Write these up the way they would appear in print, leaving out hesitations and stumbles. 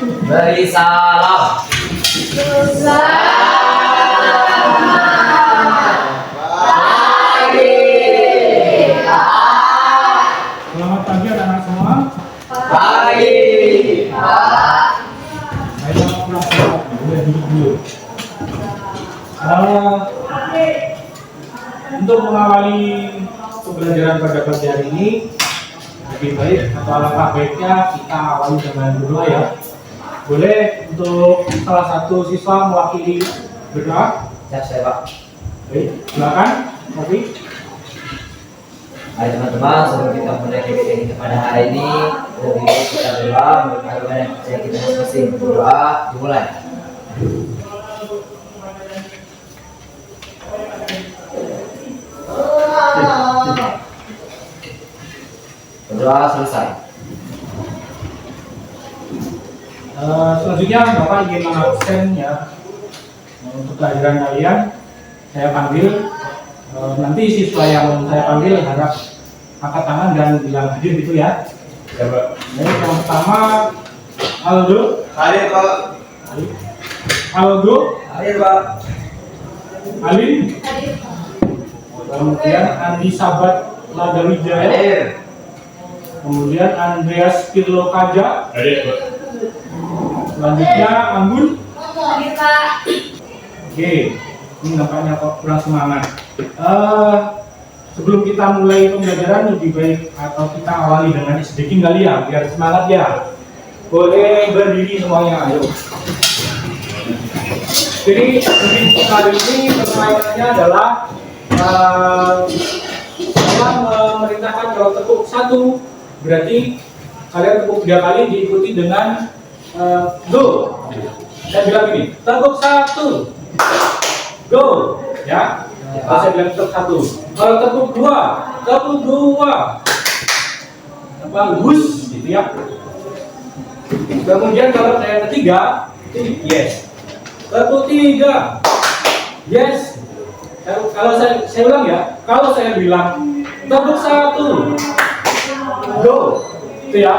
Beri salam. Selamat pagi anak-anak semua. Pagi. Ayo boleh duduk dulu. Untuk mengawali pembelajaran pada pagi hari ini, lebih baik atau alangkah baiknya kita awali dengan berdoa ya. Boleh untuk salah satu siswa mewakili berdoa? Siap saya Pak. Baik, silakan. Oke. Hai teman-teman, sebelum kita mulai kegiatan kita pada hari ini, lebih baik kita berdoa, bagaimana yang percaya kita masing-masing. Berdoa dimulai. Berdoa selesai. Selanjutnya Bapak ingin mengabsen ya untuk pelajaran kalian. Saya panggil, nanti siswa yang saya panggil harap angkat tangan dan bilang hadir gitu ya. Yang pertama Aldo. Hadir Pak. Aldo. Hadir Pak. Alin. Kemudian Andi Sabat Ladawijaya. Hadir. Kemudian Andreas Pirlo Kaja. Hadir Pak. Selanjutnya Anggun. Hadir Pak. Oke, ini nampaknya kok kurang semangat. Sebelum kita mulai pembelajaran, lebih baik atau kita awali dengan sedikit kali ya, biar semangat ya. Boleh berdiri semuanya, ayo. Jadi sedikit kali ini permainannya adalah saya memerintahkan kalau tepuk 1, berarti kalian tepuk 3 kali diikuti dengan go. Saya bilang gini, tepuk 1, go, ya. Kalau saya bilang tepuk 1, kalau tepuk 2, tepuk 2, bagus, gitu ya. Kemudian kalau saya ketiga, itu yes. Tepuk 3, yes. Kalau saya ulang ya, kalau saya bilang tepuk 1, go, itu ya.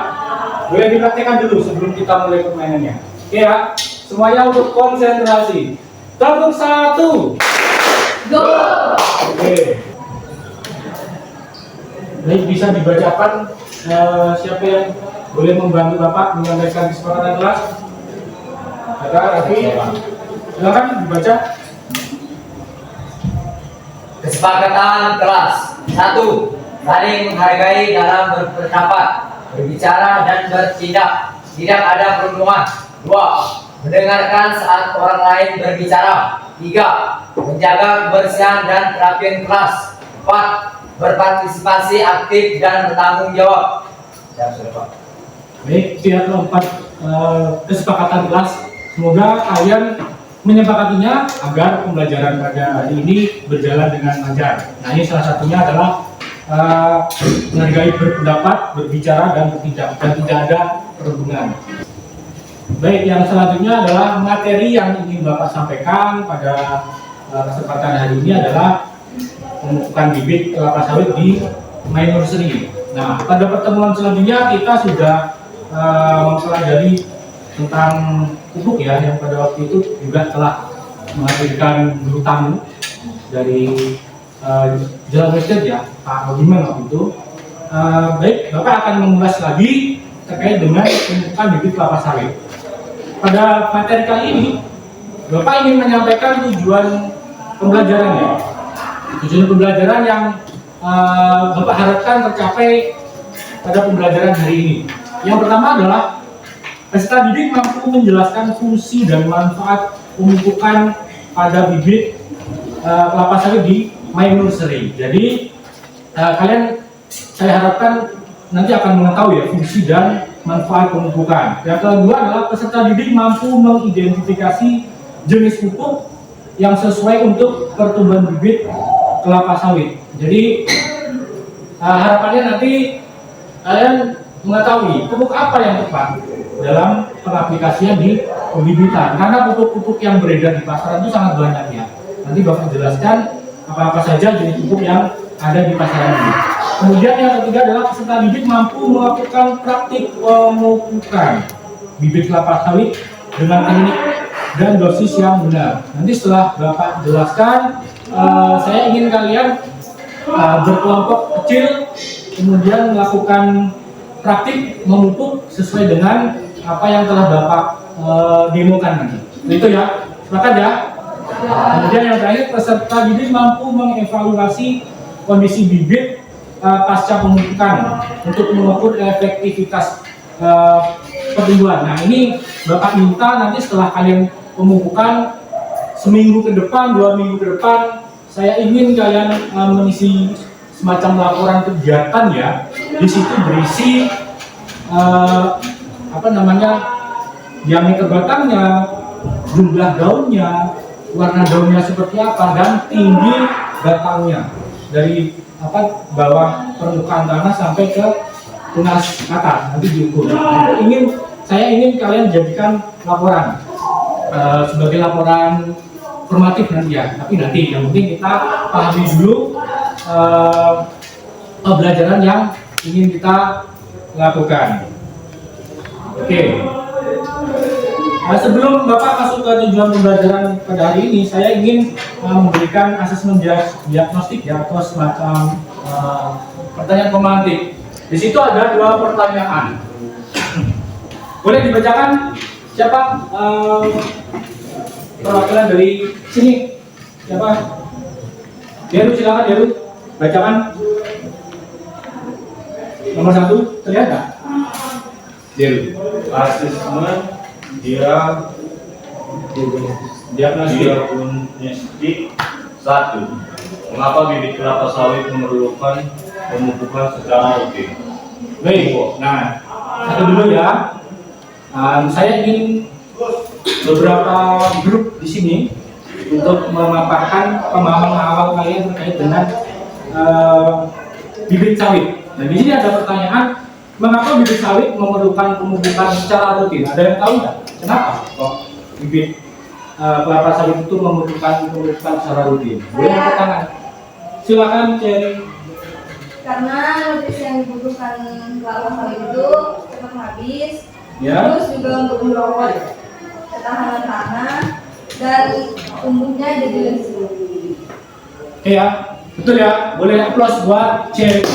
Boleh dipraktekkan dulu sebelum kita mulai permainannya. Oke ya, semuanya untuk konsentrasi. Tepuk 1, Go. oke. Baik, bisa dibacakan siapa yang boleh membantu Bapak menyampaikan kesepakatan kelas? Ada Raffi, silakan dibaca. Kesepakatan kelas 1. Saling menghargai dalam berpendapat, berbicara dan bertindak. Tidak ada perundungan. 2. Mendengarkan saat orang lain berbicara. 3. Menjaga kebersihan dan kerapian kelas. 4. Berpartisipasi aktif dan bertanggung jawab. Ya, sudah Pak. Baik, itu keempat kesepakatan kelas. Semoga kalian menyepakatinya agar pembelajaran pada hari ini berjalan dengan lancar. Nah, ini salah satunya adalah menghargai berpendapat, berbicara dan bertindak, dan tidak ada perundungan. Baik, yang selanjutnya adalah materi yang ingin Bapak sampaikan pada kesempatan hari ini adalah pemupukan bibit kelapa sawit di My Nursery. Nah, pada pertemuan selanjutnya kita sudah mempelajari tentang pupuk ya, yang pada waktu itu juga telah menghadirkan guru tamu dari Jalan Western ya, Pak Ogiman waktu itu. Baik, Bapak akan mengulas lagi terkait dengan pemupukan bibit kelapa sawit. Pada materi kali ini, Bapak ingin menyampaikan tujuan pembelajarannya. Tujuan pembelajaran yang Bapak harapkan tercapai pada pembelajaran hari ini. Yang pertama adalah peserta didik mampu menjelaskan fungsi dan manfaat pemupukan pada bibit kelapa sawit di My Nursery. Jadi kalian, saya harapkan nanti akan mengetahui ya fungsi dan manfaat pemupukan. Yang kedua adalah peserta didik mampu mengidentifikasi jenis pupuk yang sesuai untuk pertumbuhan bibit kelapa sawit. Jadi harapannya nanti kalian mengetahui pupuk apa yang tepat dalam pengaplikasian di pembibitan, karena pupuk-pupuk yang beredar di pasaran itu sangat banyak ya. Nanti Bapak jelaskan apa-apa saja jenis pupuk yang ada di pasaran ini. Kemudian yang ketiga adalah peserta didik mampu melakukan praktik pemupukan bibit kelapa sawit dengan teknik dan dosis yang benar. Nanti setelah Bapak jelaskan, saya ingin kalian berkelompok kecil, kemudian melakukan praktik memupuk sesuai dengan apa yang telah Bapak demokan nanti. Itu ya, sepakat ya? Kemudian yang terakhir, peserta didik mampu mengevaluasi kondisi bibit pasca pemupukan untuk mengukur efektivitas pertumbuhan. Nah, ini Bapak minta nanti setelah kalian pemupukan seminggu ke depan, 2 minggu ke depan, saya ingin kalian mengisi semacam laporan kegiatan ya. Di situ berisi diameter batangnya, jumlah daunnya, warna daunnya seperti apa, dan tinggi batangnya dari bawah permukaan tanah sampai ke tunas atas, nanti diukur. Saya ingin kalian jadikan laporan sebagai laporan formatif nanti ya. Tapi nanti yang penting kita pahami dulu pembelajaran yang ingin kita lakukan. Oke. Sebelum Bapak masuk ke tujuan pembelajaran pada hari ini, saya ingin memberikan asesmen diagnostik ya, atau semacam pertanyaan pemantik. Di situ ada 2 pertanyaan. Boleh dibacakan? Siapa perwakilan dari sini? Siapa? Deru, silakan Deru. Bacakan. Nomor 1, terlihat nggak? Deru. Asesmen diagnostik 1. Mengapa bibit kelapa sawit memerlukan pemupukan secara rutin? Baik. Nah, satu dulu ya. Saya ingin beberapa grup di sini untuk memaparkan pemahaman awal kalian terkait dengan bibit sawit. Dan di sini ada pertanyaan, mengapa bibit sawit memerlukan pemupukan secara rutin? Ada yang tahu nggak? Kenapa kok bibit kelapa sawit itu memerlukan pemupukan secara rutin? Boleh angkat tangan. Silakan Cherry. Karena nutrisi yang dibutuhkan kelapa sawit itu cepat habis, Ya. terus juga untuk memperkuat ketahanan tanah dan tumbuhnya jadi lebih subur. Oke ya, betul ya. Boleh aplaus buat Cherry.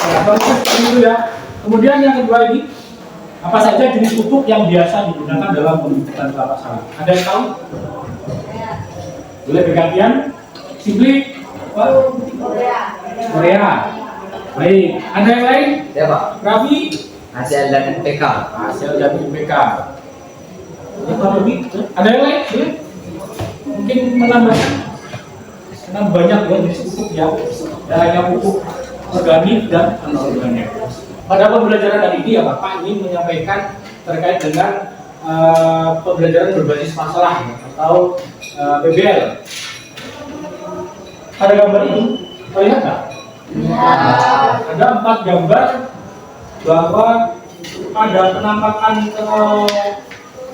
Ya, bagus dulu ya. Kemudian yang kedua ini, apa saja jenis pupuk yang biasa digunakan dalam pembibitan kelapa sawit? Ada yang tahu? Ya. Boleh bergantian? Simply, Korea. Baik. Ada yang lain? Siapa? Raffi? Hasil dan NPK. Hasil dari BK. Ada yang lain? Boleh? Mungkin menambahkan? Karena banyak ya jenis pupuk ya. Tidak hanya pupuk organik dan anorganik. Pada pembelajaran hari ini ya Bapak ingin menyampaikan terkait dengan pembelajaran berbasis masalah atau PBL. Ada gambar ini, terlihat nggak? Ya. Ada 4 gambar bahwa ada penampakan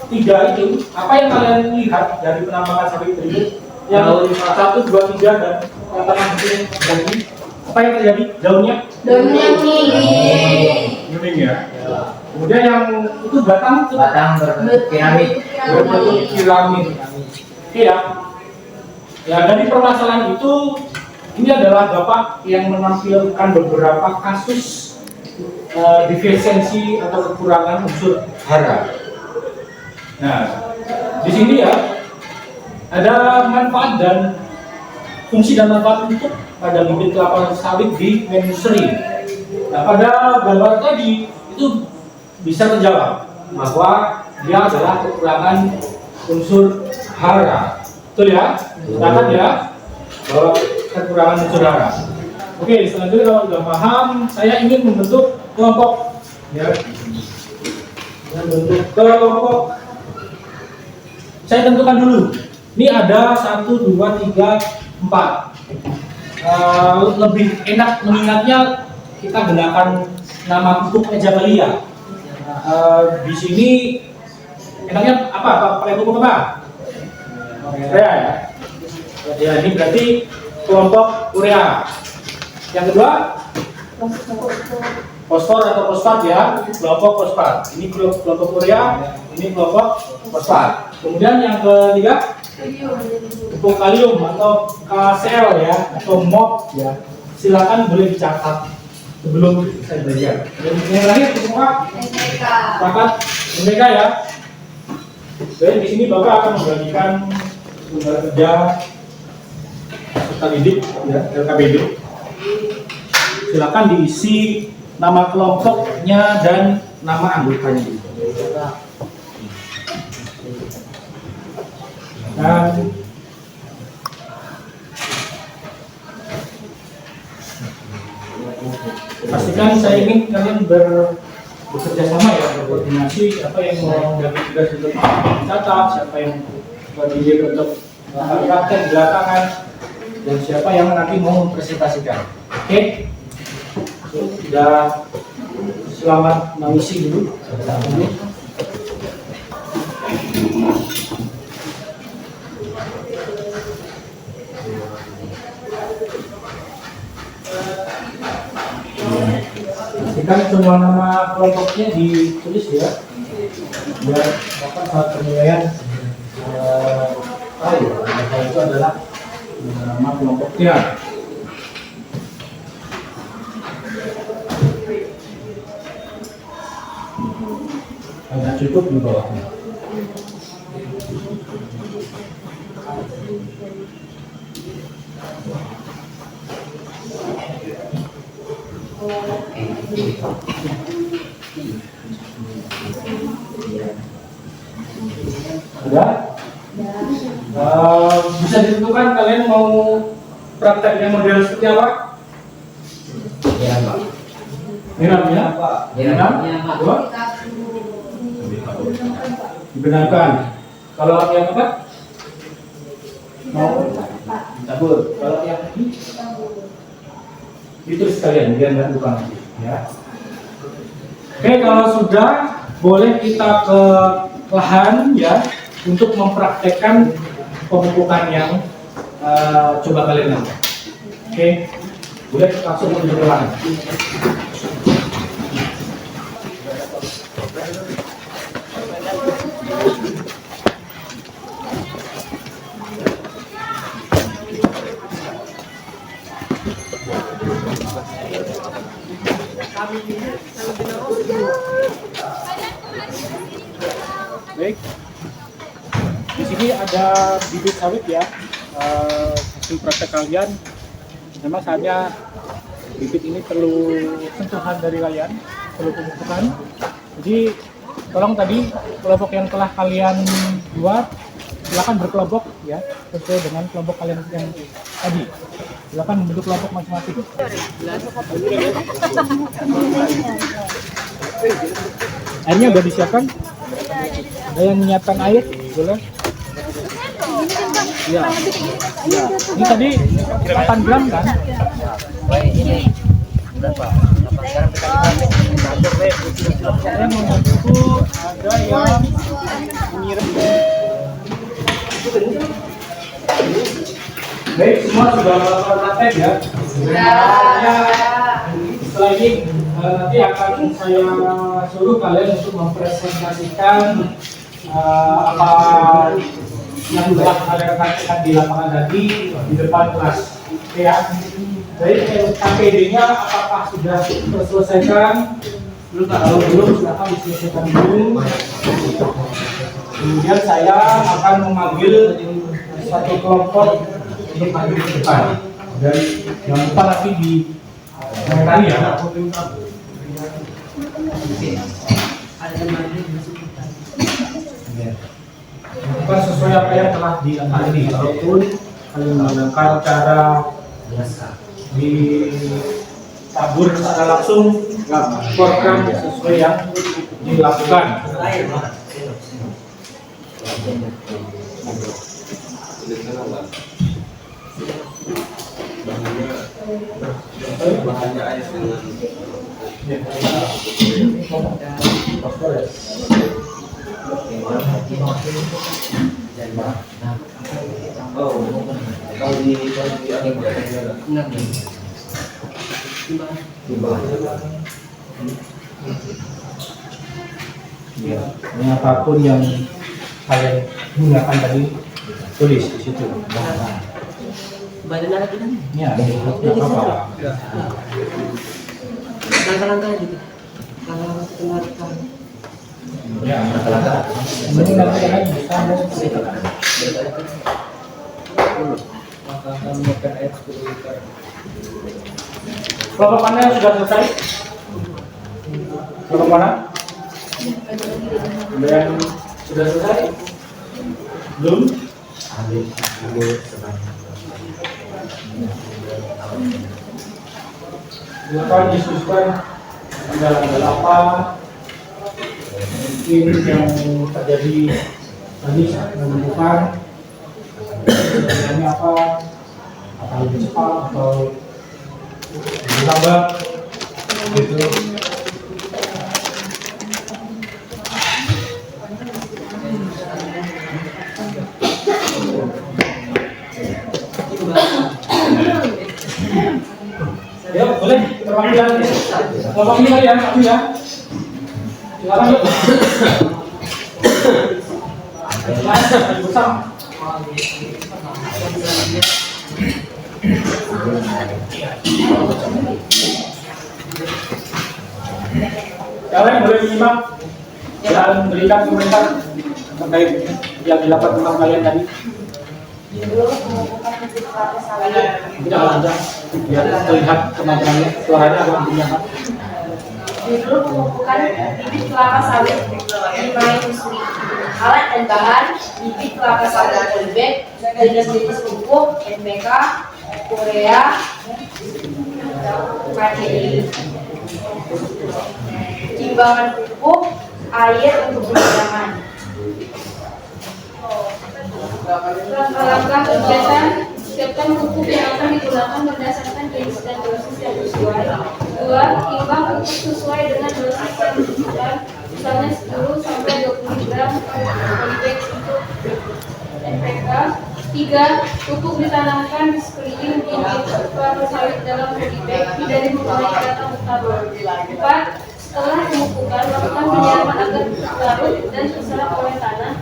3 itu. Apa yang kalian lihat dari penampakan sawit berikut? Yang 1, 2, 3 dan yang tengah ini. Apa yang terjadi? Daunnya? Daunnya tinggi. Kuning ya. Kemudian yang itu batang Berbentuk piramid. berbentuk piramid. Oke ya. Ya, dari permasalahan itu, ini adalah Bapak yang menampilkan beberapa kasus defisiensi atau kekurangan unsur hara. Nah, di sini ya ada manfaat dan fungsi dan manfaat untuk pada bibit kelapa sawit di nursery. Nah, pada gambar tadi itu bisa terjawab bahwa dia adalah kekurangan unsur hara. Betul ya? Silakan ya bahwa kekurangan unsur hara. Oke, selanjutnya kalau sudah paham, saya ingin membentuk kelompok. Ya, membentuk kelompok. Saya tentukan dulu. Ini ada 1, 2, 3, 4. Lebih enak mengingatnya kita gunakan nama pupuk Ejabalia. Di sini enaknya apa? Pakai pupuk apa? Urea ya. Ya, ini berarti kelompok urea. Yang kedua, fosfor atau fosfat ya, kelompok fosfat. Ini kelompok urea, ini kelompok fosfat. Kemudian yang ketiga, tepung kalium atau KCl ya, atau MOP ya. Silakan boleh dicatat sebelum saya belajar. Dan yang terakhir semua sepakat mereka ya. Dan di sini Bapak akan membagikan tugas kerja peserta didik ya, LKPD. Silakan diisi nama kelompoknya dan nama anggotanya. Dan pastikan saya ingin kalian bekerja sama ya, berkoordinasi. Siapa yang mau bagi tugas untuk mencatat, siapa yang bagi untuk praktek di belakangan, dan siapa yang nanti mau mempresentasikan. Oke, sudah selamat mengisi dulu. Pastikan semua nama kelompoknya ditulis ya, biar Bapak saat penilaian tahu apa itu adalah nama kelompoknya. Ada cukup di bawahnya. Sudah? Bisa ditentukan kalian mau prakteknya model seperti apa? Miramnya? Miram? Dua? Dibenarkan. Kalau yang apa? Mau tabur. Kalau yang ini? Itu sekalian biar nggak lupa nanti ya. Oke, kalau sudah boleh kita ke lahan ya untuk mempraktekkan pemupukan yang coba kalian lakukan. Oke, boleh langsung menuju ke lahan. Baik, di sini ada bibit sawit ya, hasil praktek kalian. Memang saatnya bibit ini perlu sentuhan dari kalian, perlu pemupukan. Jadi tolong tadi kelompok yang telah kalian buat silakan berkelompok ya, sesuai dengan kelompok kalian yang tadi. Silakan membentuk kelompok masing-masing. Airnya udah disiapkan? Ada yang menyiapkan air? Boleh? Iya. Ya. Ini tadi 8 gram kan? Saya mau bantu, ada yang menyiram. Baik, semua sudah melakukan praktek ya? Setelah ini nanti akan saya suruh kalian untuk mempresentasikan apa yang telah kalian praktekkan di lapangan tadi di depan kelas. Oke ya. Jadi KPD-nya apakah sudah terselesaikan? Kalau belum, silakan diselesaikan dulu. Kemudian saya akan memanggil satu kelompok untuk maju ke depan. Dan jangan lupa nanti di komentari ya. Bukan sesuai apa yang telah dilakukan ini. Walaupun kalian menggunakan cara ditabur secara langsung, laporkan sesuai yang dilakukan. Bahannya air dengan kalau di Ya, ini apapun yang kalian gunakan tadi tulis di situ. Badan lagi kan? Ya, nggak apa-apa. Langkah-langkah gitu. Langkah-langkah penarikan. Ya, ini nanti kalian bisa ceritakan. Kelompok mana yang sudah selesai? Kelompok mana? Ada yang sudah selesai? Belum? Silakan diskusikan kendala-kendala apa mungkin yang terjadi tadi saat menemukan kendalanya apa lebih cepat atau lebih lambat gitu. Ya boleh perwakilan kelompok ini kalian aku ya. Silakan yuk. Bersama. Kalian boleh menyimak dan berikan komentar terkait yang didapat tentang kalian tadi. Tidak lancar, biar terlihat kematangannya, suaranya agak mendengar. Judul pemupuk bibit kelapa sawit dimai usui. Alat dan bahan: bibit kelapa sawit polybag, jenis-jenis pupuk NPK, Korea, KDI. Timbangan pupuk, air untuk penyimpanan. Langkah-langkah kegiatan: siapkan pupuk yang akan digunakan berdasarkan jenis dan dosis yang sesuai. 2. Timbang pupuk sesuai dengan dosis yang dibutuhkan, misalnya 10 sampai 20 gram polybag untuk NPK. 3. Pupuk ditanamkan di sekeliling bibit kelapa sawit dalam polybag, hindari memulai batang utama. 4. Setelah pemupukan, lakukan penyiraman agar pupuk larut dan terserap oleh tanah.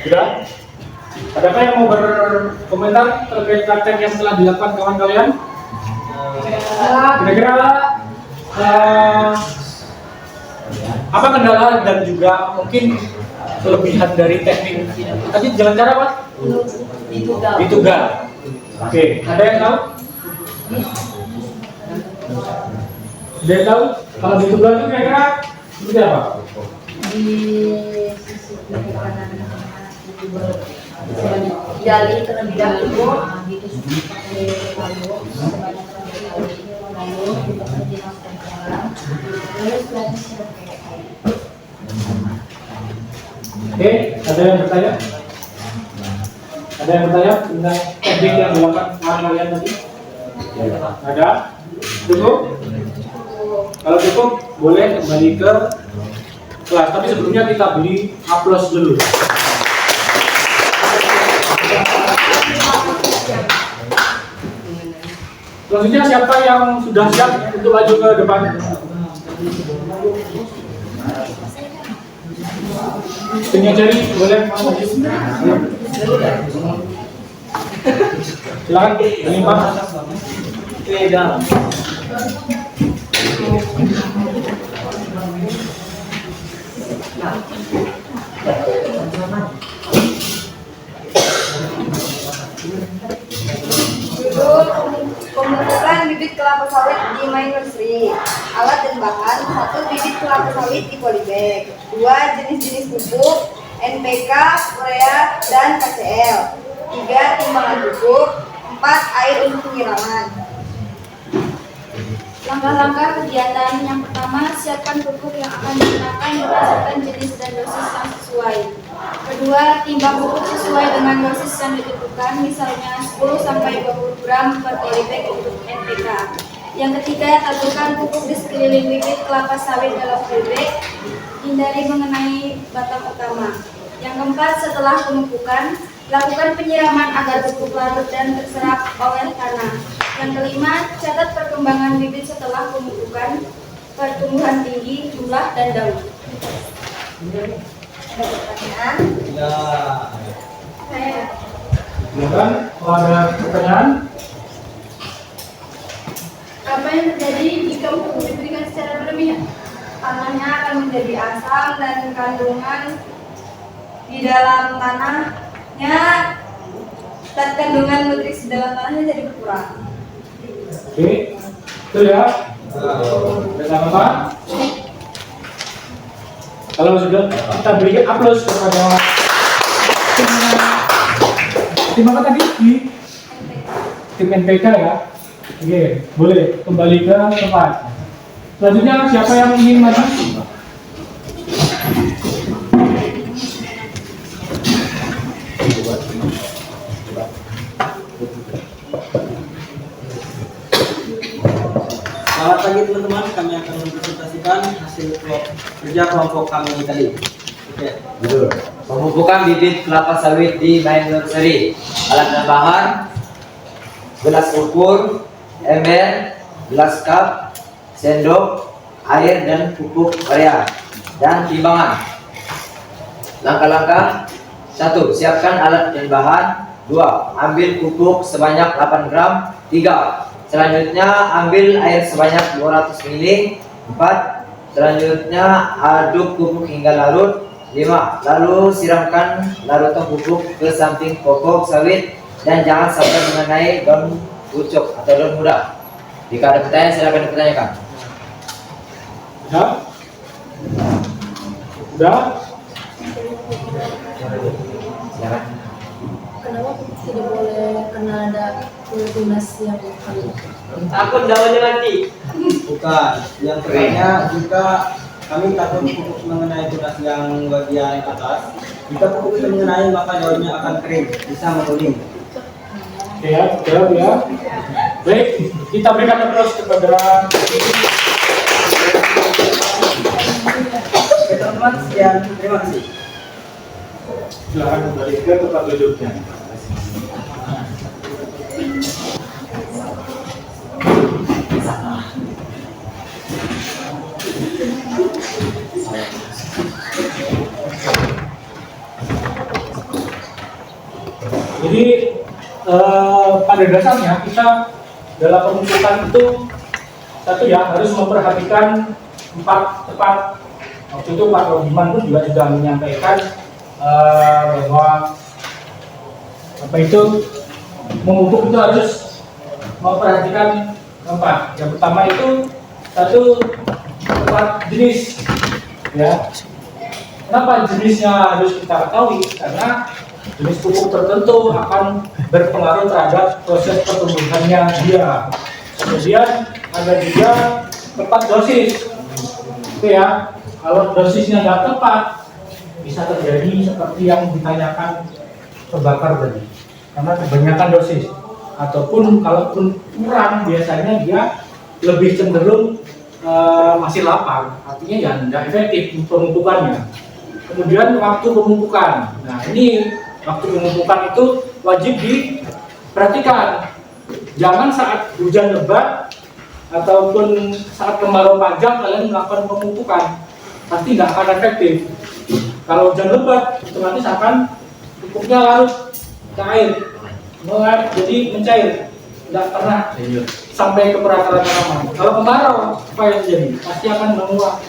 Sudah? Adakah yang mau berkomentar terkait praktek yang telah dilakukan kawan kalian? Kira-kira apa kendala dan juga mungkin kelebihan dari teknik tadi jalan cara apa? Ditugal. Oke, ada yang tahu? Ada yang tahu? Kalau ditugal itu kira-kira seperti apa? Di sisi kiri kanan jali terlebih dahulu pakai lalu sebanyak lalu Oke, ada yang bertanya? Ada yang bertanya tentang teknik yang dilakukan kawan kalian tadi? Ada? Cukup? Kalau cukup, boleh kembali ke kelas. Tapi sebelumnya kita beri aplaus dulu. Selanjutnya siapa yang sudah siap untuk maju ke depan? Punya jari boleh maju. Silakan menyimak. Judul pemupukan bibit kelapa sawit di My Nursery. Alat dan bahan: 1. Bibit kelapa sawit di polybag. 2. Jenis-jenis pupuk NPK, Korea, dan KCL. 3. Timbangan pupuk. 4. Air untuk penyiraman. Langkah-langkah kegiatan: yang pertama, siapkan pupuk yang akan digunakan berdasarkan jenis dan dosis yang sesuai. Kedua, timbang pupuk sesuai dengan dosis yang dibutuhkan, misalnya 10 sampai 20 gram per polybag untuk NPK. Yang ketiga, taburkan pupuk di sekeliling bibit kelapa sawit dalam polybag, hindari mengenai batang utama. Yang keempat, setelah pemupukan, Lakukan penyiraman agar pupuk larut dan terserap oleh tanah. Yang kelima, catat perkembangan bibit setelah pemupukan, pertumbuhan tinggi, jumlah, dan daun. Ada pertanyaan? Ya. Saya. Silakan, kalau ada pertanyaan. Apa yang terjadi jika pupuk diberikan secara berlebihan? Tanahnya akan menjadi asam dan kandungan di dalam tanahnya dan kandungan nutrisi dalam tanahnya jadi berkurang. Oke, itu ya. Ada apa? Kalau sudah, kita berikan aplaus kepada tim apa tadi? Tim NPK ya. Oke, boleh kembali ke tempat. Selanjutnya siapa yang ingin maju? Selamat pagi teman-teman, kami akan mempresentasikan hasil kerja kelompok kami tadi. Oke. Pemupukan bibit kelapa sawit di main nursery. Alat dan bahan: gelas ukur, ember, gelas cup, sendok, air dan pupuk urea, dan timbangan. Langkah-langkah: 1. Siapkan alat dan bahan. 2. Ambil pupuk sebanyak 8 gram. 3. Selanjutnya ambil air sebanyak 200 ml. 4. Selanjutnya aduk pupuk hingga larut. 5. Lalu siramkan larutan pupuk ke samping pokok sawit dan jangan sampai mengenai daun pucuk atau daun muda. Jika ada pertanyaan, silakan dipertanyakan. Sudah? Sudah? Silakan. Kenapa tidak boleh karena ada tunas yang kali? Takut daunnya mati. Bukan, yang terakhirnya jika kami takut pupuk mengenai tunas yang bagian atas, jika pupuk itu mengenai maka daunnya akan kering, bisa menguning. Oke ya, jawab ya. Baik, kita berikan aplaus kepada Oke teman-teman, sekian, terima kasih. silakan kembali ke tempat duduknya. Jadi pada dasarnya kita dalam pemupukan itu satu ya harus memperhatikan 4 tepat. Waktu itu Pak Rohiman pun juga sudah menyampaikan bahwa apa itu memupuk itu harus memperhatikan 4. Yang pertama itu 1 tepat jenis ya. Kenapa jenisnya harus kita ketahui? Karena jenis pupuk tertentu akan berpengaruh terhadap proses pertumbuhannya dia. Kemudian ada juga tepat dosis. Oke ya, kalau dosisnya nggak tepat bisa terjadi seperti yang ditanyakan terbakar tadi. Karena kebanyakan dosis ataupun kalaupun kurang biasanya dia lebih cenderung masih lapar. Artinya ya nggak efektif pemupukannya. Kemudian waktu pemupukan. Nah ini waktu pemupukan itu wajib diperhatikan. Jangan saat hujan lebat ataupun saat kemarau panjang kalian melakukan pemupukan, pasti nggak akan efektif. Kalau hujan lebat, otomatis akan pupuknya larut ke air, jadi mencair, nggak pernah sampai ke perakaran tanaman. Kalau kemarau, apa yang terjadi? Pasti akan menguap.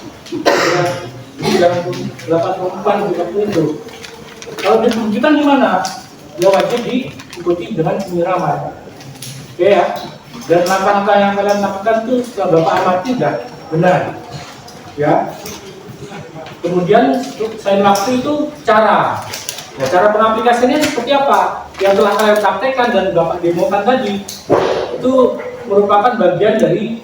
Jadi jangan dapat pemupukan seperti itu. Kalau ditunjukkan gimana? Ya wajib diikuti dengan penyiraman. Oke ya. Dan langkah-langkah yang kalian lakukan itu setelah Bapak amati sudah benar. Ya. Kemudian selain waktu itu cara. Nah, cara pengaplikasiannya seperti apa? Yang telah kalian praktekkan dan Bapak demokan tadi itu merupakan bagian dari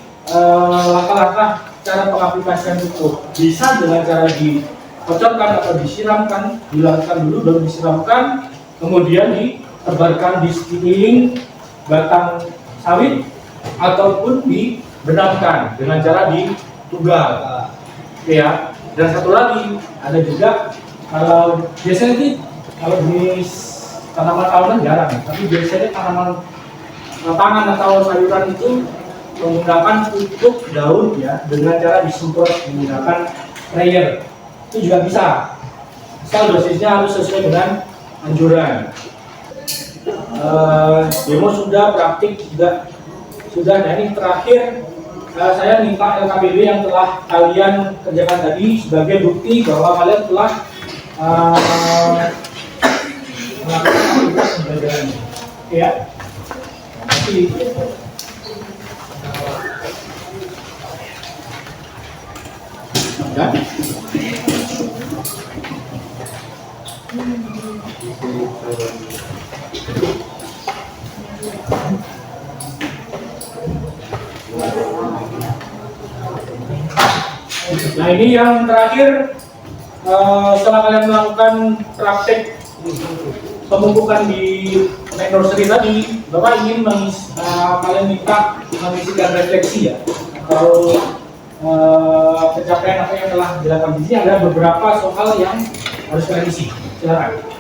langkah-langkah cara pengaplikasian pupuk. Bisa dengan cara dikocorkan atau disiramkan, dilakukan dulu baru disiramkan, kemudian ditebarkan di sekeliling batang sawit ataupun dibenamkan dengan cara ditugal. Ya. Dan satu lagi ada juga kalau biasanya sih kalau jenis tanaman tahunan jarang, tapi biasanya tanaman pangan atau sayuran itu menggunakan pupuk daun ya dengan cara disemprot menggunakan sprayer. Itu juga bisa. Asal dosisnya harus sesuai dengan anjuran. Demo sudah, praktik juga sudah. Nah ini terakhir saya minta LKPB yang telah kalian kerjakan tadi sebagai bukti bahwa kalian telah melakukan aktivitas pembelajaran. Oke ya. Terima kasih. Ya. Nah ini yang terakhir, setelah kalian melakukan praktek pemupukan di nursery tadi, Bapak ingin kalian minta mengisikan refleksi ya, atau pencapaian apa yang telah dilakukan di sini. Ada beberapa soal yang harus kalian isi. Silakan.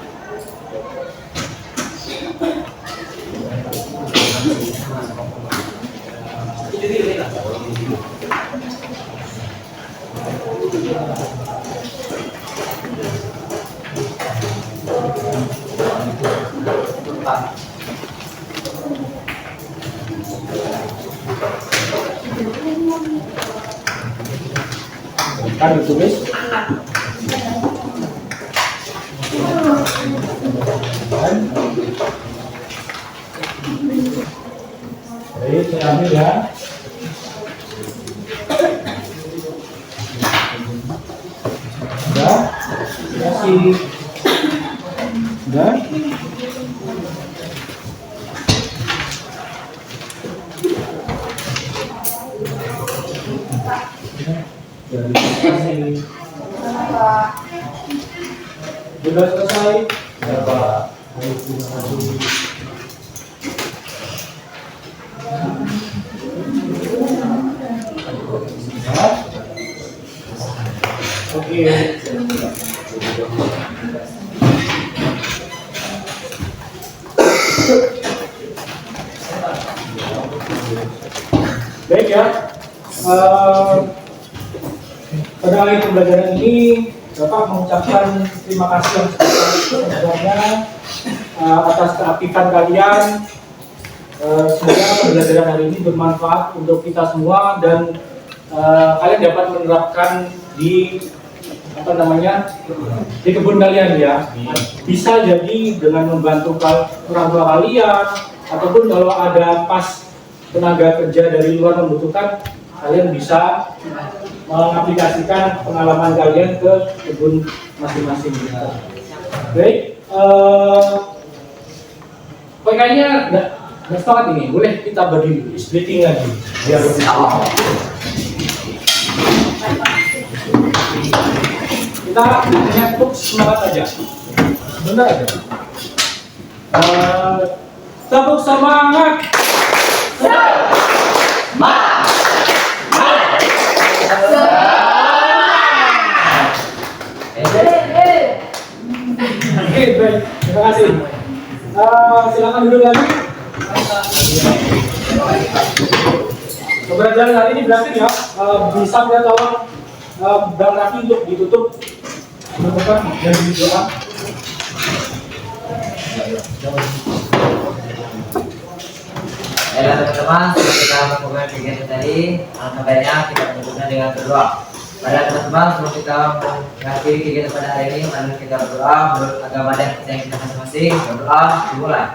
Kan ditulis. Baik, saya ambil ya. Sudah, kasih. Sudah. Sudah selesai. Ya, Pak. Oke. Baik ya. Pada hari pembelajaran ini, Bapak mengucapkan terima kasih yang sebesar-besarnya atas keaktifan kalian. Semoga pembelajaran hari ini bermanfaat untuk kita semua dan kalian dapat menerapkan di di kebun kalian ya. Bisa jadi dengan membantu orang tua kalian, ataupun kalau ada pas tenaga kerja dari luar membutuhkan, kalian bisa mengaplikasikan pengalaman kalian ke kebun masing-masing. Baik, kayaknya nggak sepakat ini, boleh kita bagi splitting lagi biar lebih kita hanya untuk semangat aja, benar aja. Tepuk semangat. Oke, baik, terima kasih. Silakan duduk lagi. Pembelajaran hari ini berarti ya bisa kita tolong Bang Raffi untuk ditutup dan doa. Baiklah teman-teman, setelah kita melakukan kegiatan tadi, alangkah baiknya kita menutupnya dengan berdoa. Pada teman-teman, sebelum kita mengakhiri kegiatan pada hari ini, mari kita berdoa menurut agama dan kepercayaan kita masing-masing. Berdoa dimulai.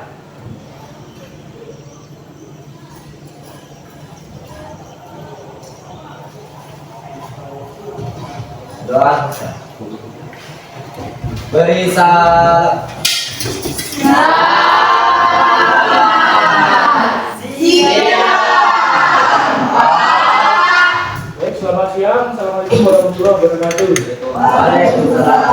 Doa selesai. Beri salam. Baik, selamat siang. Assalamualaikum warahmatullahi wabarakatuh. Waalaikumsalam.